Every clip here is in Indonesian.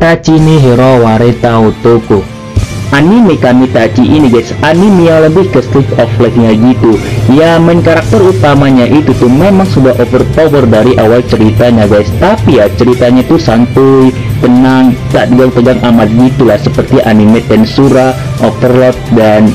Kamitachi ni Hero Wareta Otoko. Anime Kamitachi ini guys, anime yang lebih ke slice of life-nya gitu. Ya, main karakter utamanya itu tuh memang sudah overpower dari awal ceritanya guys. Tapi ya ceritanya tuh santuy, tenang, tak tegang-tegang amat gitulah, seperti anime Tensura, Overlord, dan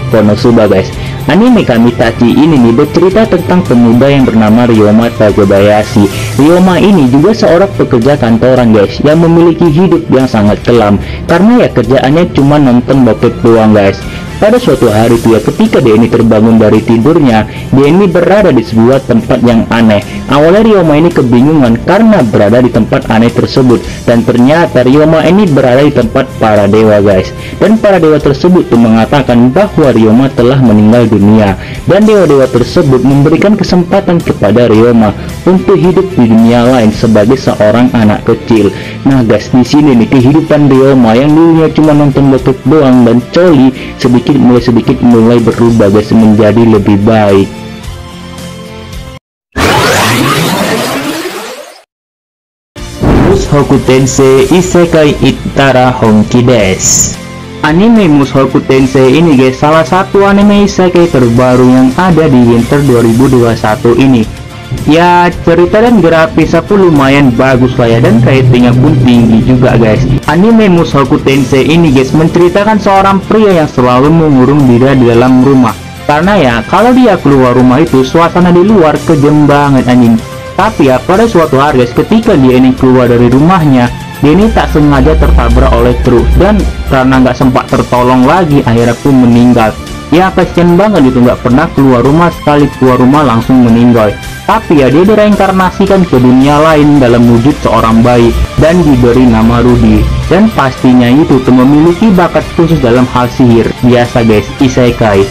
Konosuba guys. Anime Kamitachi ini nih bercerita tentang pemuda yang bernama Ryoma Takebayashi. Ryoma ini juga seorang pekerja kantoran guys, yang memiliki hidup yang sangat kelam karena ya kerjaannya cuma nonton bokep doang guys. Pada suatu hari tuh ya, ketika dia ini terbangun dari tidurnya, dia ini berada di sebuah tempat yang aneh. Awalnya Ryoma ini kebingungan karena berada di tempat aneh tersebut, dan ternyata Ryoma ini berada di tempat para dewa guys. Dan para dewa tersebut tuh mengatakan bahwa Ryoma telah meninggal dunia, dan dewa-dewa tersebut memberikan kesempatan kepada Ryoma untuk hidup di dunia lain sebagai seorang anak kecil. Nah guys, di sini nih kehidupan Ryoma yang dulunya cuma nonton bokep doang dan coli sedikit mulai berubah guys, menjadi lebih baik. Mushoku Tensei Isekai Itara Honki Desu. Anime Mushoku Tensei ini guys, salah satu anime isekai terbaru yang ada di winter 2021 ini. Ya, cerita dan grafis aku lumayan bagus lah ya, dan ratingnya pun tinggi juga guys. Anime Mushoku Tensei ini guys menceritakan seorang pria yang selalu mengurung diri di dalam rumah. Karena ya kalau dia keluar rumah itu suasana di luar kejam banget anjing. Tapi ya pada suatu hari guys, ketika dia ini keluar dari rumahnya, dia ini tak sengaja tertabrak oleh truk, dan karena nggak sempat tertolong lagi akhirnya pun meninggal. Ya kasihan banget itu, nggak pernah keluar rumah, sekali keluar rumah langsung meninggal. Tapi ya dia direinkarnasikan ke dunia lain dalam wujud seorang bayi dan diberi nama Rudy. Dan pastinya itu tuh memiliki bakat khusus dalam hal sihir. Biasa guys, isekai.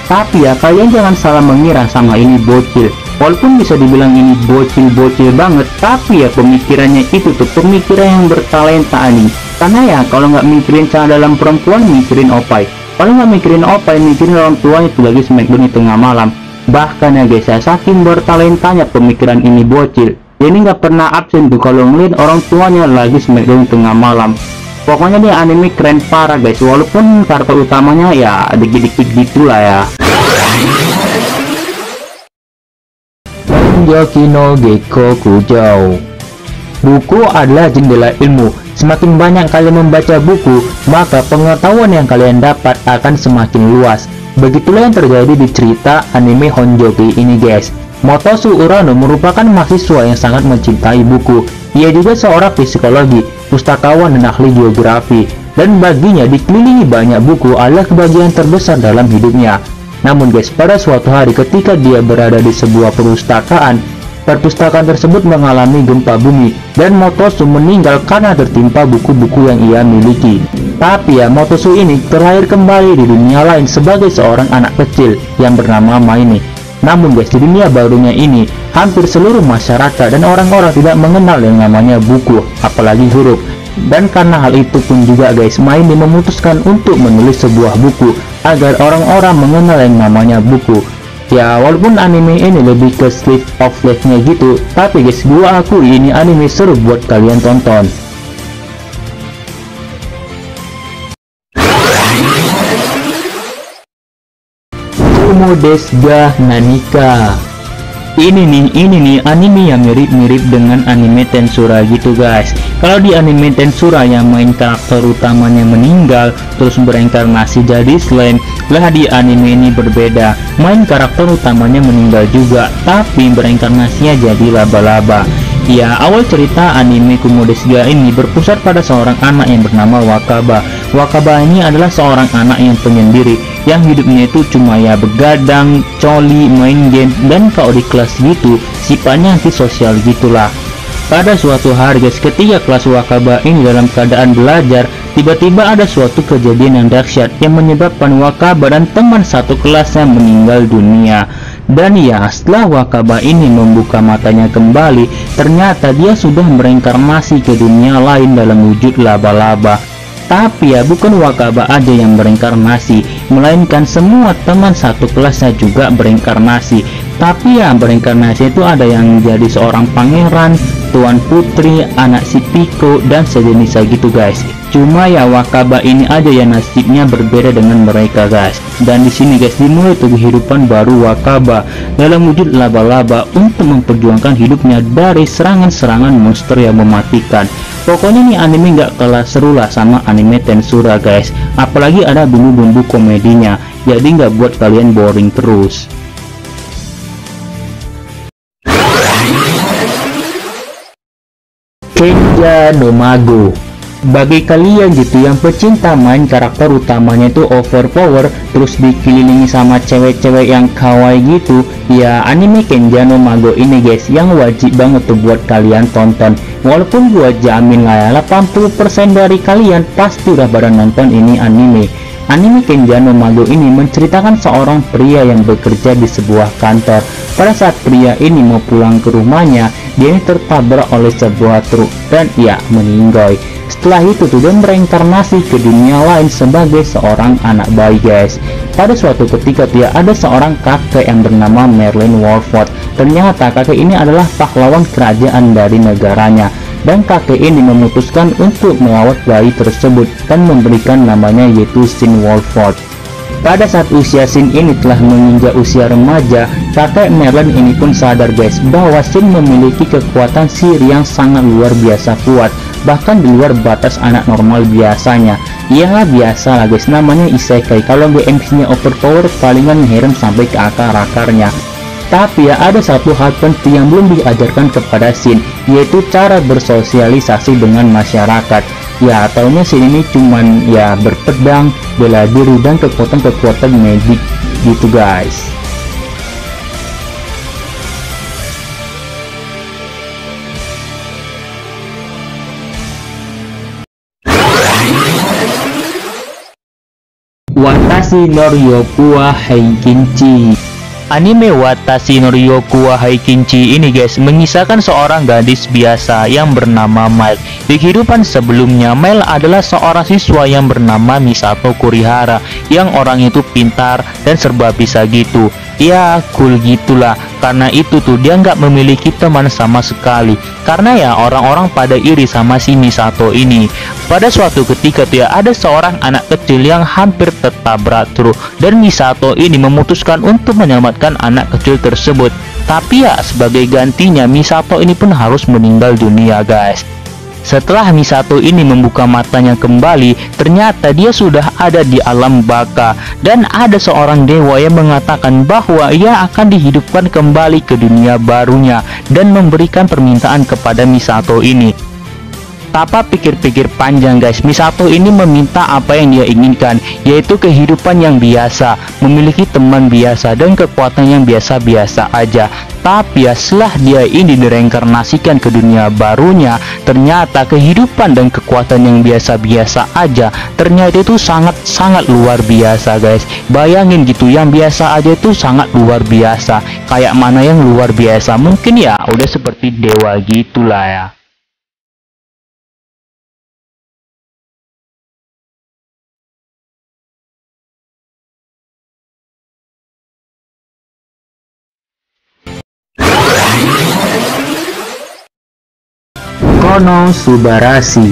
Tapi ya kalian jangan salah mengira sama ini bocil. Walaupun bisa dibilang ini bocil-bocil banget, tapi ya pemikirannya itu tuh pemikiran yang bertalenta nih. Karena ya kalau nggak mikirin cara dalam perempuan, mikirin opai. Kalau nggak mikirin opai, mikirin orang tuanya itu lagi smackdown di tengah malam. Bahkan ya guys ya, saking bertalentanya pemikiran ini bocil, dia ini nggak pernah absen tuh kalau ngeliat orang tuanya lagi smackdown di tengah malam. Pokoknya dia anime keren parah guys, walaupun karakter utamanya ya dikit-dikit gitulah ya. Joki no Geko Kujou. Buku adalah jendela ilmu. Semakin banyak kalian membaca buku, maka pengetahuan yang kalian dapat akan semakin luas. Begitulah yang terjadi di cerita anime Honjoki ini guys. Motosu Urano merupakan mahasiswa yang sangat mencintai buku. Ia juga seorang psikologi, pustakawan dan ahli geografi. Dan baginya dikelilingi banyak buku adalah kebahagiaan terbesar dalam hidupnya. Namun guys, pada suatu hari ketika dia berada di sebuah perpustakaan tersebut mengalami gempa bumi, dan Motosu meninggal karena tertimpa buku-buku yang ia miliki. Tapi ya Motosu ini terlahir kembali di dunia lain sebagai seorang anak kecil yang bernama Maine. Namun guys, di dunia barunya ini hampir seluruh masyarakat dan orang-orang tidak mengenal yang namanya buku, apalagi huruf. Dan karena hal itu pun juga guys, Maine memutuskan untuk menulis sebuah buku agar orang-orang mengenal yang namanya buku. Ya walaupun anime ini lebih ke slice of life-nya gitu, tapi guys gua akui ini anime seru buat kalian tonton. Kumo desu ga Nanika. Ini nih anime yang mirip-mirip dengan anime Tensura gitu guys. Kalau di anime Tensura yang main karakter utamanya meninggal terus bereinkarnasi jadi slime, lah di anime ini berbeda. Main karakter utamanya meninggal juga, tapi bereinkarnasinya jadi laba-laba. Ya, awal cerita anime Kumo desu ga ini berpusat pada seorang anak yang bernama Wakaba. Wakaba ini adalah seorang anak yang penyendiri, yang hidupnya itu cuma ya begadang, coli, main game, dan kalau di kelas gitu sifatnya antisosial gitulah. Pada suatu hari guys, ketika kelas Wakaba ini dalam keadaan belajar, tiba-tiba ada suatu kejadian yang dahsyat yang menyebabkan Wakaba dan teman satu kelasnya meninggal dunia. Dan ya setelah Wakaba ini membuka matanya kembali, ternyata dia sudah bereinkarnasi ke dunia lain dalam wujud laba-laba. Tapi ya bukan Wakaba aja yang bereinkarnasi, melainkan semua teman satu kelasnya juga bereinkarnasi. Tapi ya bereinkarnasi itu ada yang jadi seorang pangeran, Tuan Putri, anak si Pico, dan sejenisnya gitu guys. Cuma ya Wakaba ini aja ya nasibnya berbeda dengan mereka guys. Dan di sini guys dimulai tuh kehidupan baru Wakaba dalam wujud laba-laba untuk memperjuangkan hidupnya dari serangan-serangan monster yang mematikan. Pokoknya nih anime nggak kalah seru lah sama anime Tensura guys. Apalagi ada bumbu-bumbu komedinya, jadi nggak buat kalian boring terus. Kenja no Mago. Bagi kalian gitu yang pecinta main karakter utamanya itu overpower terus dikelilingi sama cewek-cewek yang kawaii gitu, ya anime Kenja no Mago ini guys yang wajib banget tuh buat kalian tonton. Walaupun gua jamin lah ya 80% dari kalian pasti udah pada nonton ini anime. Anime Kenja no Mago ini menceritakan seorang pria yang bekerja di sebuah kantor. Pada saat pria ini mau pulang ke rumahnya, dia ini tertabrak oleh sebuah truk dan ya meninggal. Setelah itu tuh dia mereinkarnasi ke dunia lain sebagai seorang anak bayi guys. Pada suatu ketika dia ada seorang kakek yang bernama Merlin Wolford. Ternyata kakek ini adalah pahlawan kerajaan dari negaranya. Dan kakek ini memutuskan untuk merawat bayi tersebut dan memberikan namanya yaitu Sin Wolford. Pada saat usia Sin ini telah menginjak usia remaja, kakek Merlin ini pun sadar guys bahwa Sin memiliki kekuatan sihir yang sangat luar biasa kuat, bahkan di luar batas anak normal biasanya. Ya biasa lah guys, namanya isekai. Kalau BMC-nya overpower palingan ngeherem sampai ke akar-akarnya. Tapi ya ada satu hal penting yang belum diajarkan kepada Sin, yaitu cara bersosialisasi dengan masyarakat. Ya taunya Sin ini cuman ya berpedang, bela diri, dan kekuatan-kekuatan magic gitu guys. Watashi no Ryoku wa Heikinchi. Anime Watashi no Ryoku wa Heikinchi ini guys mengisahkan seorang gadis biasa yang bernama Mile. Di kehidupan sebelumnya, Mile adalah seorang siswa yang bernama Misato Kurihara, yang orang itu pintar dan serba bisa gitu. Ya cool gitulah, karena itu tuh dia nggak memiliki teman sama sekali, karena ya orang-orang pada iri sama si Misato ini. Pada suatu ketika tuh ya ada seorang anak kecil yang hampir tertabrak truk, dan Misato ini memutuskan untuk menyelamatkan anak kecil tersebut. Tapi ya sebagai gantinya Misato ini pun harus meninggal dunia guys. Setelah Misato ini membuka matanya kembali, ternyata dia sudah ada di alam baka, dan ada seorang dewa yang mengatakan bahwa ia akan dihidupkan kembali ke dunia barunya dan memberikan permintaan kepada Misato ini. Tanpa pikir-pikir panjang guys, Misato ini meminta apa yang dia inginkan, yaitu kehidupan yang biasa, memiliki teman biasa, dan kekuatan yang biasa-biasa aja. Tapi ya setelah dia ini direinkarnasikan ke dunia barunya, ternyata kehidupan dan kekuatan yang biasa-biasa aja ternyata itu sangat-sangat luar biasa guys. Bayangin gitu, yang biasa aja itu sangat luar biasa. Kayak mana yang luar biasa? Mungkin ya udah seperti dewa gitulah ya. Konosubarashi.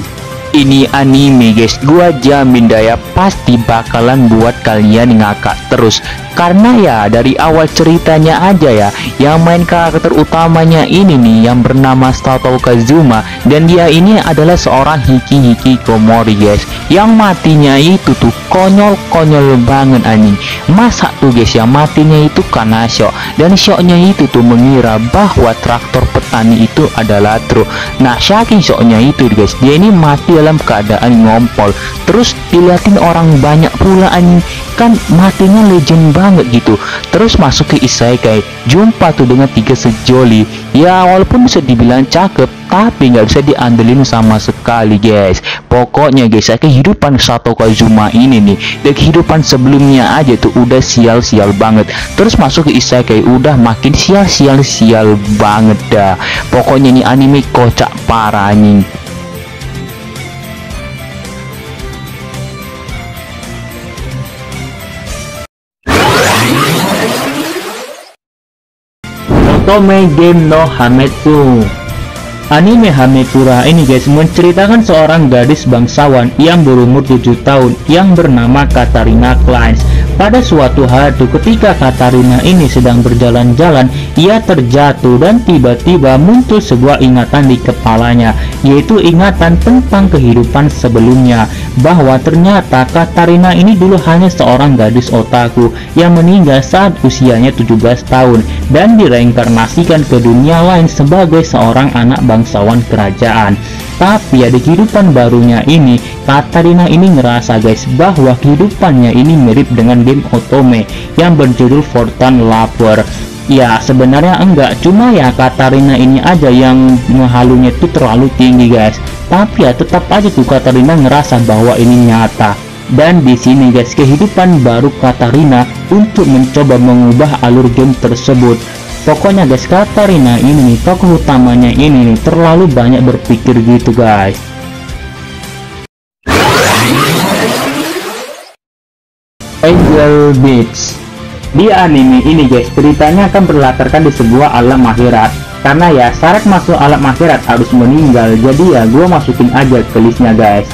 Ini anime guys, gua jamin daya pasti bakalan buat kalian ngakak terus. Karena ya dari awal ceritanya aja ya, yang main karakter utamanya ini nih yang bernama Sato Kazuma, dan dia ini adalah seorang hikikomori guys, yang matinya itu tuh konyol-konyol banget anjing. Masa tuh guys yang matinya itu karena shock, dan shocknya itu tuh mengira bahwa traktor petani itu adalah truk. Nah saking shocknya itu guys, dia ini mati dalam keadaan ngompol. Terus dilihatin orang banyak pula anjing, kan matinya legend banget gitu. Terus masuk ke isekai, jumpa tuh dengan 3 sejoli. Ya walaupun bisa dibilang cakep, tapi nggak bisa diandelin sama sekali guys. Pokoknya guys, kehidupan Sato Kazuma ini nih, dari kehidupan sebelumnya aja tuh udah sial-sial banget. Terus masuk ke isekai udah makin sial banget dah. Pokoknya nih anime kocak parah anjing. Otome Game no Hametsu. Anime Hamekura ini guys menceritakan seorang gadis bangsawan yang berumur 7 tahun yang bernama Katarina Klein. Pada suatu hari ketika Katarina ini sedang berjalan-jalan, ia terjatuh dan tiba-tiba muncul sebuah ingatan di kepalanya, yaitu ingatan tentang kehidupan sebelumnya, bahwa ternyata Katarina ini dulu hanya seorang gadis otaku yang meninggal saat usianya 17 tahun dan direinkarnasikan ke dunia lain sebagai seorang anak bangsawan kerajaan. Tapi ya di kehidupan barunya ini, Katarina ini ngerasa guys bahwa kehidupannya ini mirip dengan game otome yang berjudul Fortune Lover. Ya sebenarnya enggak, cuma ya Katarina ini aja yang halunya itu terlalu tinggi guys. Tapi ya tetap aja tuh Katarina ngerasa bahwa ini nyata. Dan di sini guys kehidupan baru Katarina untuk mencoba mengubah alur game tersebut. Pokoknya guys Katarina ini nih, tokoh utamanya ini nih terlalu banyak berpikir gitu guys. Angel Beats. Di anime ini guys ceritanya akan berlatarkan di sebuah alam akhirat. Karena ya syarat masuk alam akhirat harus meninggal, jadi ya gua masukin aja ke listnya guys.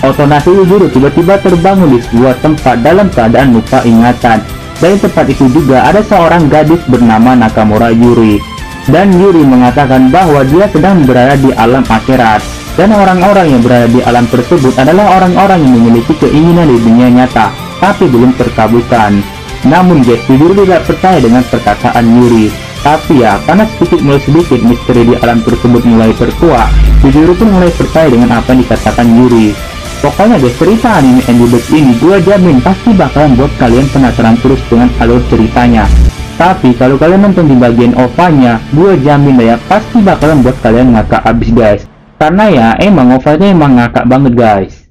Otonashi Yujuru tiba-tiba terbangun di sebuah tempat dalam keadaan lupa ingatan. Dan di tempat itu juga ada seorang gadis bernama Nakamura Yuri. Dan Yuri mengatakan bahwa dia sedang berada di alam akhirat. Dan orang-orang yang berada di alam tersebut adalah orang-orang yang memiliki keinginan di dunia nyata, tapi belum terkabulkan. Namun guys, Yuri tidak percaya dengan perkataan Yuri. Tapi ya, karena sedikit mulai sedikit misteri di alam tersebut mulai terkuak, Yuri pun mulai percaya dengan apa yang dikatakan Yuri. Pokoknya guys, cerita anime Angel Beats ini gua jamin pasti bakalan buat kalian penasaran terus dengan alur ceritanya. Tapi kalau kalian nonton di bagian OVA-nya, gua jamin ya pasti bakalan buat kalian ngakak abis guys. Karena ya emang OVA-nya emang ngakak banget guys.